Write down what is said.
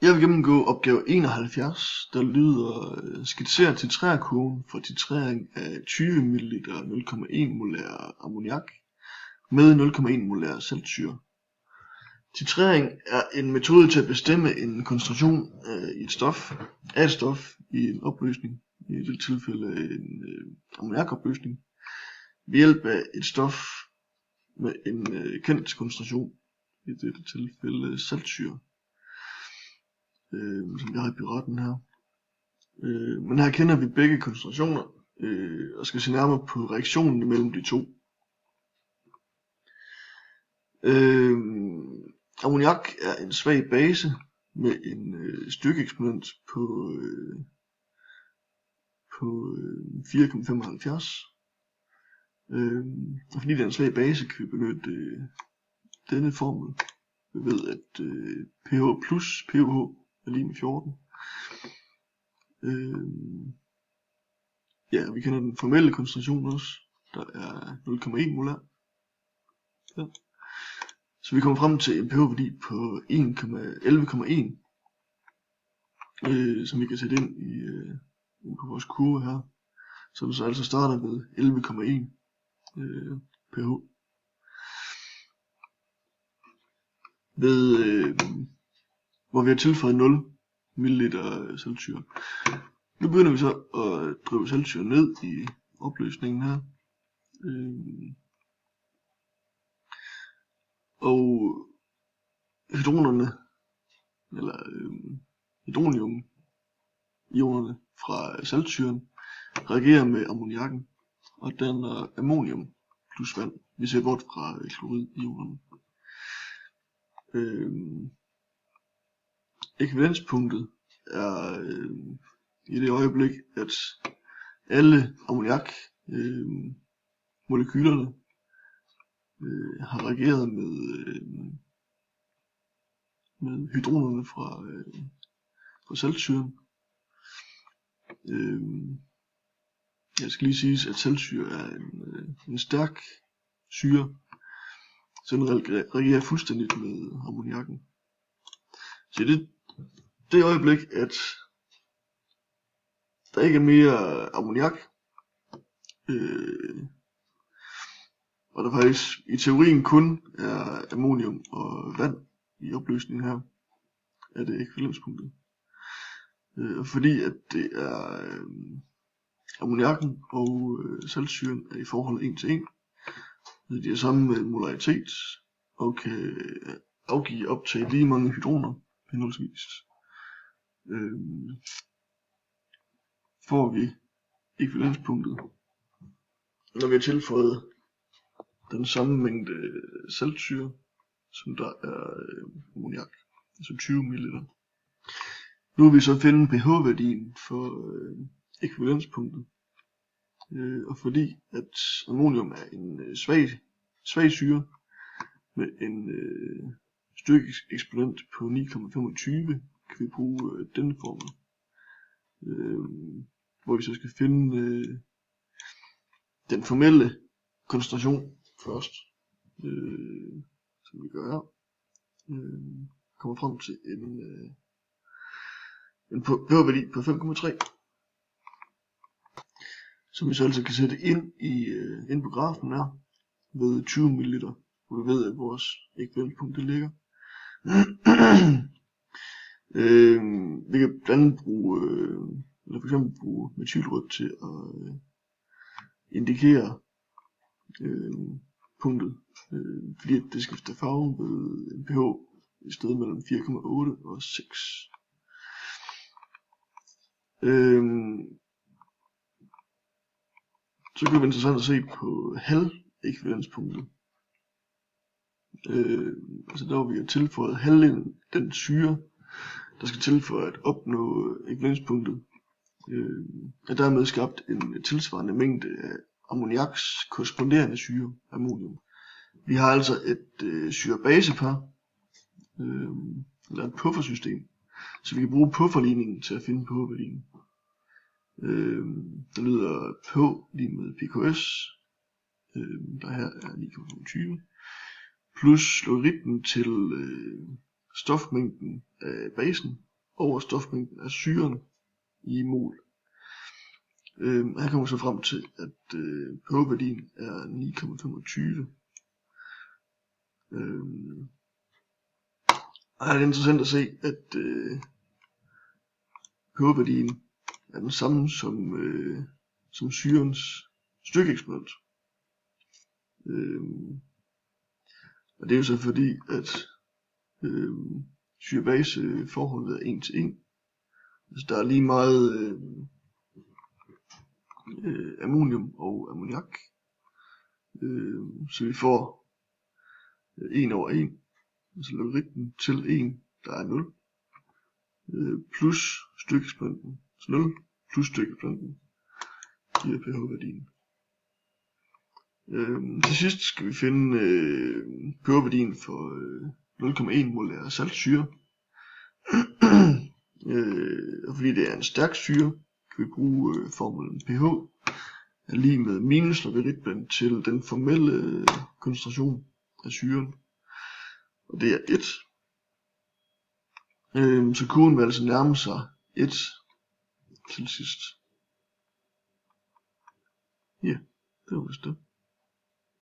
Jeg vil gennemgå opgave 71, der lyder skitser titrerkurven for titrering af 20 ml 0,1 molær ammoniak med 0,1 molær saltsyre. Titrering er en metode til at bestemme en koncentration af et stof i en opløsning, i dette tilfælde en ammoniakopløsning, ved hjælp af et stof med en kendt koncentration, i dette tilfælde saltsyre, som jeg har i piraten her. Men her kender vi begge koncentrationer og skal se nærmere på reaktionen mellem de to. Ammoniak er en svag base med en styrkeeksponent på 4,75. Og fordi det er en svag base, kan vi benytte denne formel. Vi ved, at pH plus pH er lige med 14. Ja, vi kender den formelle koncentration også, der er 0,1 molær. Ja. Så vi kommer frem til en pH-værdi på 11,1, som vi kan sætte ind på vores kurve her. Så vi så altså starter med 11,1 pH. Hvor vi har tilføjet 0 ml saltsyre. Nu begynder vi så at drive saltsyre ned i opløsningen her. Og hydroniumionerne fra saltsyren reagerer med ammoniakken og danner ammonium plus vand. Vi ser bort fra kloridionerne. Ekvivalenspunktet er i det øjeblik, at alle ammoniak molekylerne har reageret med hydronerne fra saltsyren. Jeg skal lige sige, at saltsyre er en stærk syre, så den reagerer fuldstændigt med ammoniakken. Så det øjeblik, at der ikke er mere ammoniak, og der faktisk i teorien kun er ammonium og vand i opløsningen her, er det ekvivalenspunktet. Fordi at det er ammoniakken og saltsyren er i forhold 1 til 1. De er samme molaritet og kan afgive op til lige mange hydroner henholdsvis. Får vi ekvivalenspunktet, når vi har tilføjet den samme mængde saltsyre, som der er ammoniak, altså 20 ml. Nu vil vi så finde pH-værdien for ekvivalenspunktet. Og fordi at ammonium er en svag syre med en styrkeeksponent på 9,25, kan vi bruge denne formel, hvor vi så skal finde den formelle koncentration først, som vi gør her. Kommer frem til en pH-værdi på 5,3, som vi så altså kan sætte ind på grafen her ved 20 ml, hvor vi ved, at vores ekvivalenspunkt ligger. Vi kan blandt andet bruge metylrødt til at indikere punktet, fordi det skifter farve ved en pH i stedet mellem 4,8 og 6. Så kan det være interessant at se på halvekvivalenspunktet. Altså der hvor vi har tilføjet halvdelen den syre, der skal til for at opnå ekvivalenspunktet, er dermed skabt en tilsvarende mængde af ammoniaks korresponderende syre, ammonium. Vi har altså et syre-base-par, eller et puffersystem, så vi kan bruge pufferligningen til at finde pH-værdien. Der lyder pH lige med pKs, der her er 9,25, plus logaritmen til stofmængden af basen, over stofmængden af syren i mol. Her kommer vi så frem til, at pH-værdien er 9,25. Og her er det interessant at se, at pH-værdien er den samme som syrens styrkeeksponent. Og det er jo så fordi, at syre-base forholdet er 1 til 1. Altså der er lige meget ammonium og ammoniak. Så vi får 1 over 1. Altså logaritmen til 1, der er 0. Plus styrkeeksponenten. Så 0 plus styrkeeksponenten giver pH-værdien. Til sidst skal vi finde pH-værdien for 0,1 molær saltsyre. Og fordi det er en stærk syre, kan vi bruge formlen pH er lige med minus logaritmen til den formelle koncentration af syren. Og det er 1. Så kurven vil altså nærme sig 1 til sidst. Ja, det var vist det.